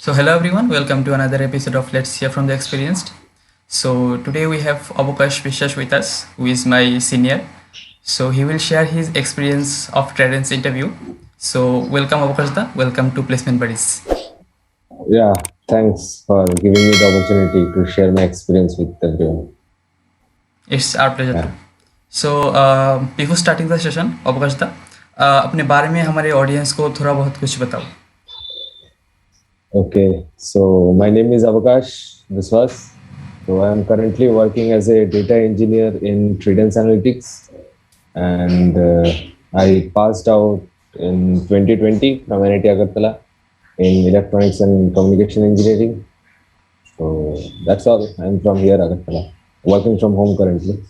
So hello everyone, welcome to another episode of Let's Hear from the Experienced. So today we have Abukash Vishash with us, who is my senior. So he will share his experience of Tradent's interview. So welcome Abukash, welcome to Placement Buddies. Yeah, thanks for giving me the opportunity to share my experience with everyone. It's our pleasure too. Yeah. So before starting the session, Abukash अपने बारे में हमारे audience को थोड़ा बहुत कुछ बताओ. Okay, so my name is Avakash Viswas. So I am currently working as a data engineer in Tridence Analytics, and I passed out in 2020 from NIT Agartala in electronics and communication engineering. So that's all. I'm from here, Agartala, working from home currently.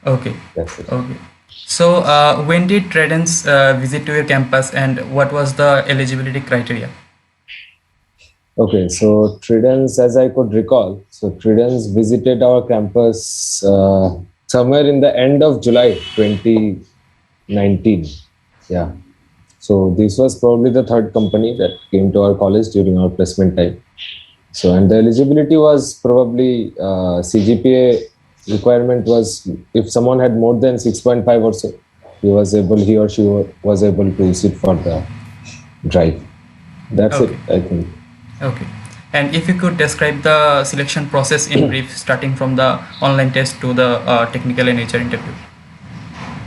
Okay. That's it. Okay. So when did Tradent's visit to your campus and what was the eligibility criteria? Okay, so Tridence, as I could recall, so Tridence visited our campus somewhere in the end of July 2019. Yeah. So this was probably the third company that came to our college during our placement time. So, and the eligibility was probably CGPA requirement was if someone had more than 6.5 or so, he or she was able to sit for the drive. That's Okay. it, I think. Okay. And if you could describe the selection process in brief, starting from the online test to the technical and HR interview.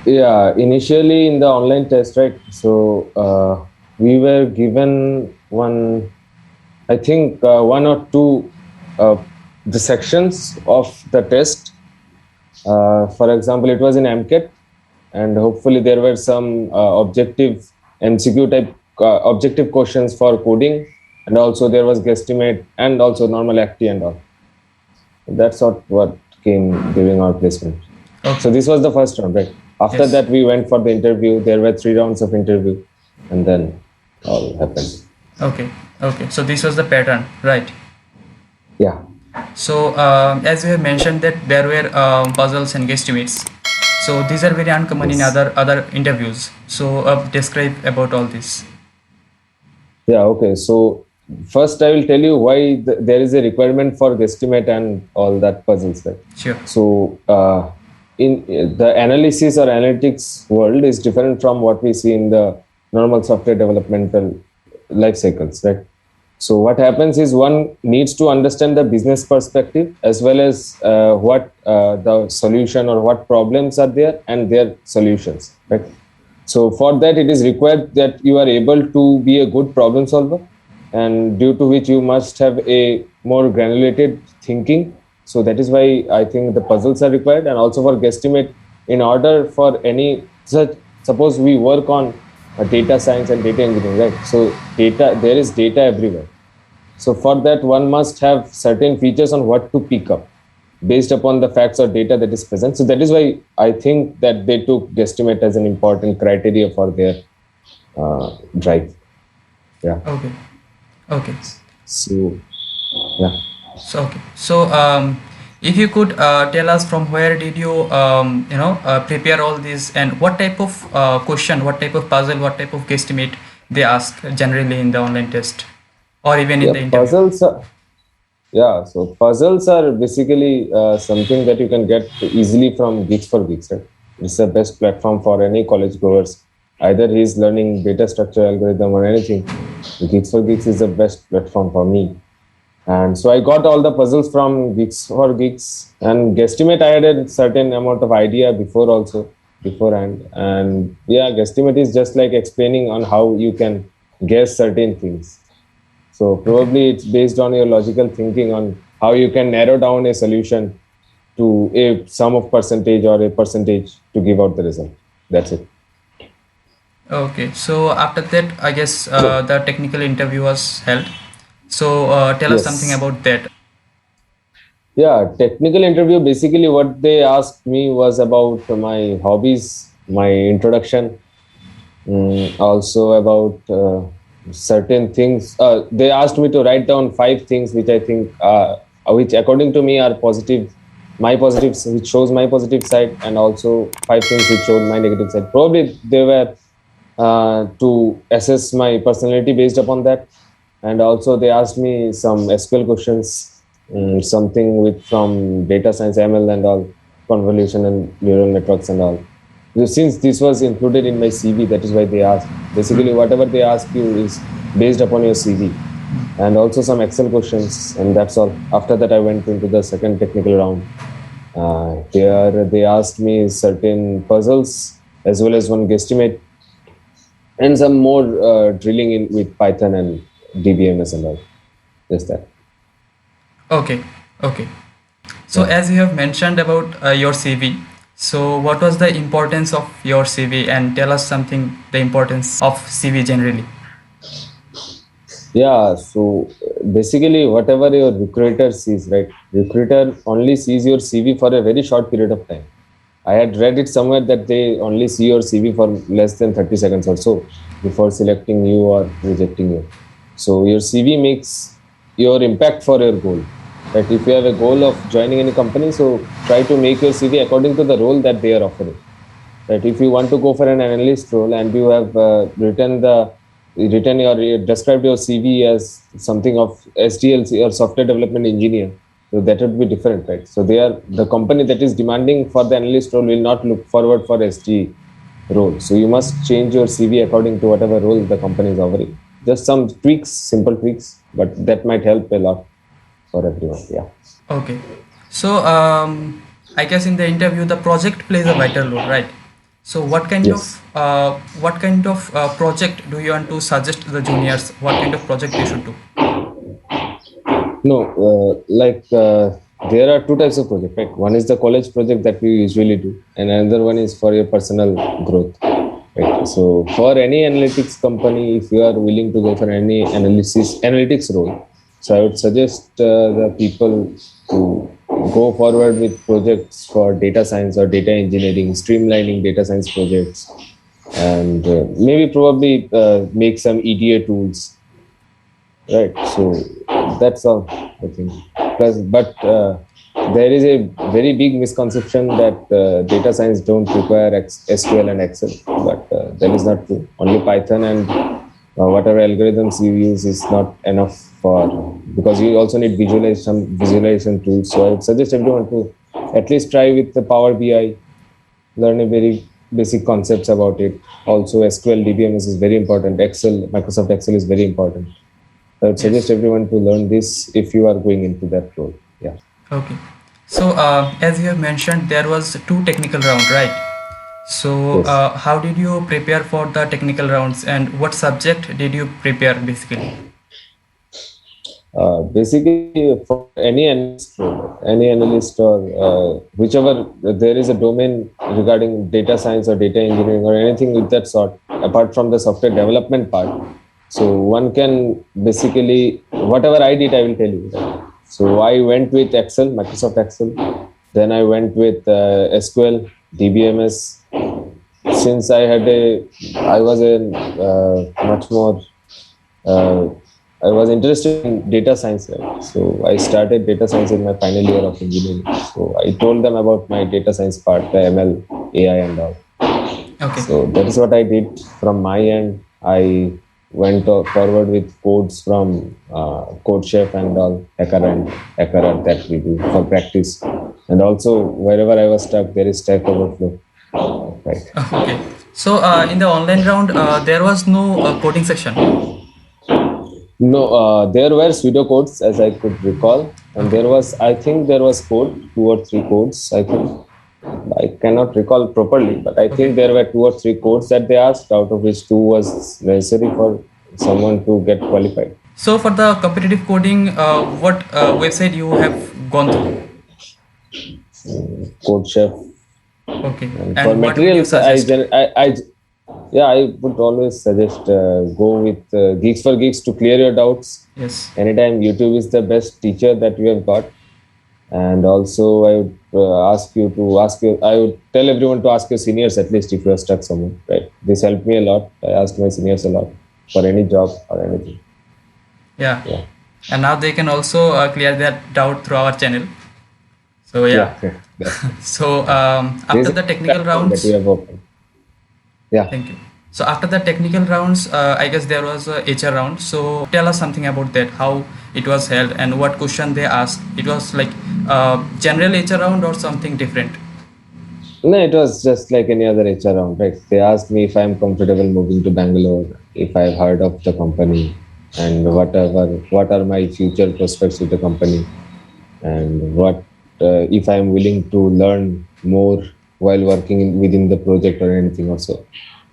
Yeah, initially in the online test, right? So we were given I think one or two the sections of the test. For example, it was in MCAT, and hopefully there were some objective MCQ type objective questions for coding, and also there was guesstimate and also normal acti and all. That's what came during our placement. Okay. So this was the first round, right? After Yes. that, we went for the interview. There were 3 rounds of interview, and then all happened. Okay. Okay. So this was the pattern, right? Yeah. So as you have mentioned that there were puzzles and guesstimates. So these are very uncommon in Yes. other interviews. So describe about all this. Yeah. Okay. So first, I will tell you why there is a requirement for guesstimate and all that puzzles, right? Sure. So in the analysis or analytics world is different from what we see in the normal software developmental life cycles, right? So what happens is one needs to understand the business perspective as well as what the solution or what problems are there and their solutions, right? So for that, it is required that you are able to be a good problem solver, and due to which you must have a more granulated thinking. So that is why I think the puzzles are required, and also for guesstimate. In order for any such, suppose we work on data science and data engineering, right? So there is data everywhere. So for that, one must have certain features on what to pick up based upon the facts or data that is present. So that is why I think that they took guesstimate as an important criteria for their drive. Yeah. Okay. Okay. So yeah. So okay. So if you could tell us from where did you prepare all this and what type of question, what type of puzzle, what type of guesstimate they ask generally in the online test or even in the interview. Puzzles. So puzzles are basically something that you can get easily from Geeks for Geeks. Right? It's the best platform for any college goers. Either he's learning data structure algorithm or anything. Geeks for Geeks is the best platform for me. And so I got all the puzzles from Geeks for Geeks, and guesstimate I had a certain amount of idea beforehand. And yeah, guesstimate is just like explaining on how you can guess certain things. So probably it's based on your logical thinking on how you can narrow down a solution to a sum of percentage or a percentage to give out the result. That's it. Okay. So after that, I guess the technical interview was held. So tell us something Yes. about that. Yeah, technical interview. Basically, what they asked me was about my hobbies, my introduction, also about certain things. They asked me to write down 5 things which I think, which according to me are positive, my positives, which shows my positive side, and also 5 things which showed my negative side. Probably they were to assess my personality based upon that. and also they asked me some SQL questions, something with from data science, ML, and all, convolution and neural networks and all. So since this was included in my CV, that is why they asked. Basically, whatever they ask you is based upon your CV, and also some Excel questions, and that's all. After that, I went into the second technical round. Here they asked me certain puzzles as well as one guesstimate and some more drilling in with Python and DBMS and all. Just that. Okay, okay. So Yeah. as you have mentioned about your CV, so what was the importance of your CV, and tell us something the importance of CV generally. Yeah. So basically, whatever your recruiter sees, right? Recruiter only sees your CV for a very short period of time. I had read it somewhere that they only see your CV for less than 30 seconds or so before selecting you or rejecting you. So your CV makes your impact for your goal. That if you have a goal of joining any company, so try to make your CV according to the role that they are offering. That if you want to go for an analyst role and you have written your described your CV as something of SDLC or software development engineer, so that would be different, right? So they are the company that is demanding for the analyst role will not look forward for SG role. So you must change your CV according to whatever role the company is offering. Just some tweaks, simple tweaks, but that might help a lot for everyone. Yeah. Okay. So I guess in the interview the project plays a vital role, right? So Yes. what kind of project do you want to suggest to the juniors? What kind of project they should do? No, there are two types of project. Right? One is the college project that we usually do, and another one is for your personal growth. Right? So for any analytics company, if you are willing to go for any analytics role, so I would suggest the people to go forward with projects for data science or data engineering, streamlining data science projects, and maybe probably make some EDA tools, right? So that's all I think. Plus, but there is a very big misconception that data science don't require SQL and Excel, but that is not true. Only Python and whatever algorithms you use is not enough for, because you also need visualization tools. So I would suggest everyone to at least try with the Power BI, learn a very basic concepts about it. Also, SQL DBMS is very important. Excel, Microsoft Excel is very important. I would suggest Yes. everyone to learn this if you are going into that role. Yeah. Okay. So as you have mentioned, there was two technical round, right? So Yes. how did you prepare for the technical rounds, and what subject did you prepare basically? Basically, for any analyst or whichever there is a domain regarding data science or data engineering or anything with that sort, apart from the software development part. So one can basically whatever I did, I will tell you. Right? So I went with Excel, Microsoft Excel. Then I went with SQL, DBMS. Since I was a much more uh, I was interested in data science, right? So I started data science in my final year of engineering. So I told them about my data science part, the ML, AI, and all. Okay. So that is what I did from my end. I went forward with codes from CodeChef and all, Hacker that we do for practice. And also, wherever I was stuck, there is Stack Overflow. Right. Okay. So in the online round, there was no coding section. No, there were pseudo codes as I could recall, and Okay. there was, I think, there was code, two or three codes. I think I cannot recall properly, but I Okay. think there were two or three codes that they asked, out of which two was necessary for someone to get qualified. So for the competitive coding, what website you have gone through? Code chef, Okay. and for And what would you materials, suggest? yeah, I would always suggest go with Geeks for Geeks to clear your doubts. Yes. Anytime, YouTube is the best teacher that we have got. And also I would ask you, I would tell everyone to ask your seniors, at least if you are stuck somewhere, right? This helped me a lot. I asked my seniors a lot for any job or anything. Yeah. Yeah. And now they can also clear that doubt through our channel. So yeah. Yeah. That's it. So This after is the the technical platform that we rounds, have opened. Yeah. thank you. So after the technical rounds, I guess there was a HR round. So tell us something about that, how it was held and what question they asked. It was like general HR round or something different. No, it was just like any other HR round, right? They asked me if I'm comfortable moving to Bangalore, if I've heard of the company, and what are my future prospects with the company, and what if I'm willing to learn more while working within the project or anything also.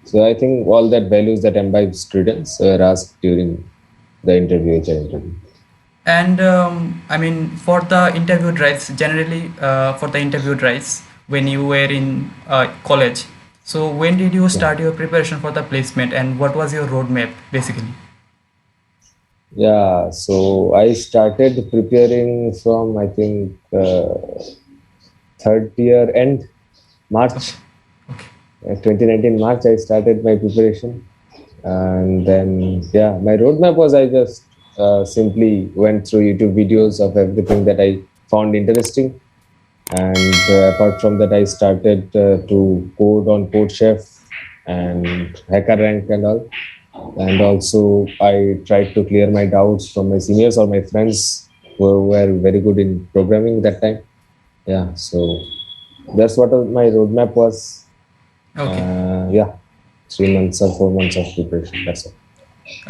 So I think all that values that imbibe students were asked during the interview, HR interview. And I mean, for the interview drives, generally for the interview drives, when you were in college. So when did you Yeah. start your preparation for the placement, and what was your roadmap basically? Yeah, so I started preparing from I think third year end, Okay, March, okay, 2019 March. I started my preparation, and then yeah, my roadmap was I just simply went through YouTube videos of everything that I found interesting, and apart from that, I started to code on CodeChef and HackerRank and all. And also I tried to clear my doubts from my seniors or my friends who were very good in programming that time. Yeah, so that's what my roadmap was. okay, Yeah, 3 months or 4 months of preparation. That's it.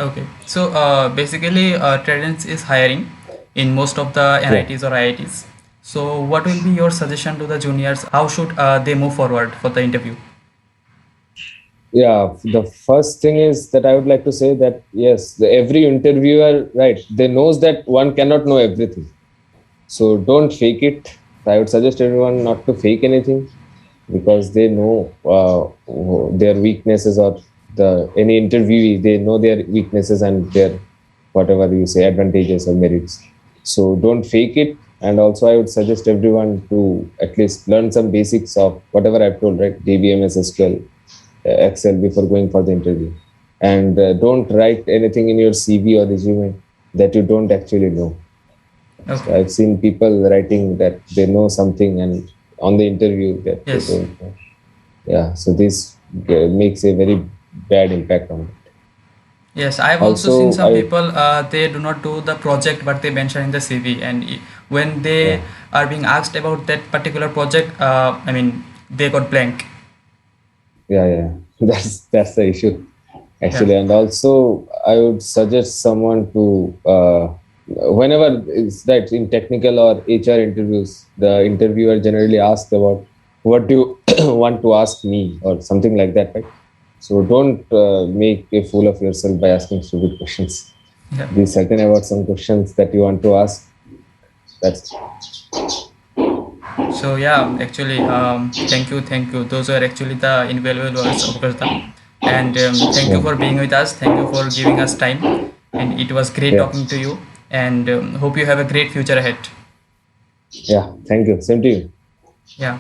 okay. So basically, Trident is hiring in most of the Yeah, NITs or IITs. So what will be your suggestion to the juniors? How should they move forward for the interview? yeah. The first thing is that I would like to say that yes, every interviewer, right, they knows that one cannot know everything. So don't fake it. I would suggest everyone not to fake anything because they know their weaknesses or the any interviewee they know their weaknesses and their whatever you say advantages or merits. So don't fake it. And also, I would suggest everyone to at least learn some basics of whatever I've told, right? DBMS, SQL, Excel before going for the interview. And don't write anything in your CV or resume that you don't actually know. So Okay. I've seen people writing that they know something and on the interview that they Yes. don't know. Yeah, so this makes a very bad impact on it. Yes, I've also seen Also, some I people, they do not do the project but they mention in the CV, and when yeah they are being asked about that particular project, I mean, they got blank. yeah that's the issue Yeah. actually. And also, I would suggest someone to whenever it's that in technical or HR interviews, the interviewer generally asks about what do you want to ask me or something like that, right? So don't make a fool of yourself by asking stupid questions. Yeah. Be certain about some questions that you want to ask. That's So yeah, actually, thank you. Those were actually the invaluable words of Gurta. And thank you yeah, for being with us. Thank you for giving us time. And it was great yeah, talking to you. And hope you have a great future ahead. yeah. Thank you. Same to you. Yeah.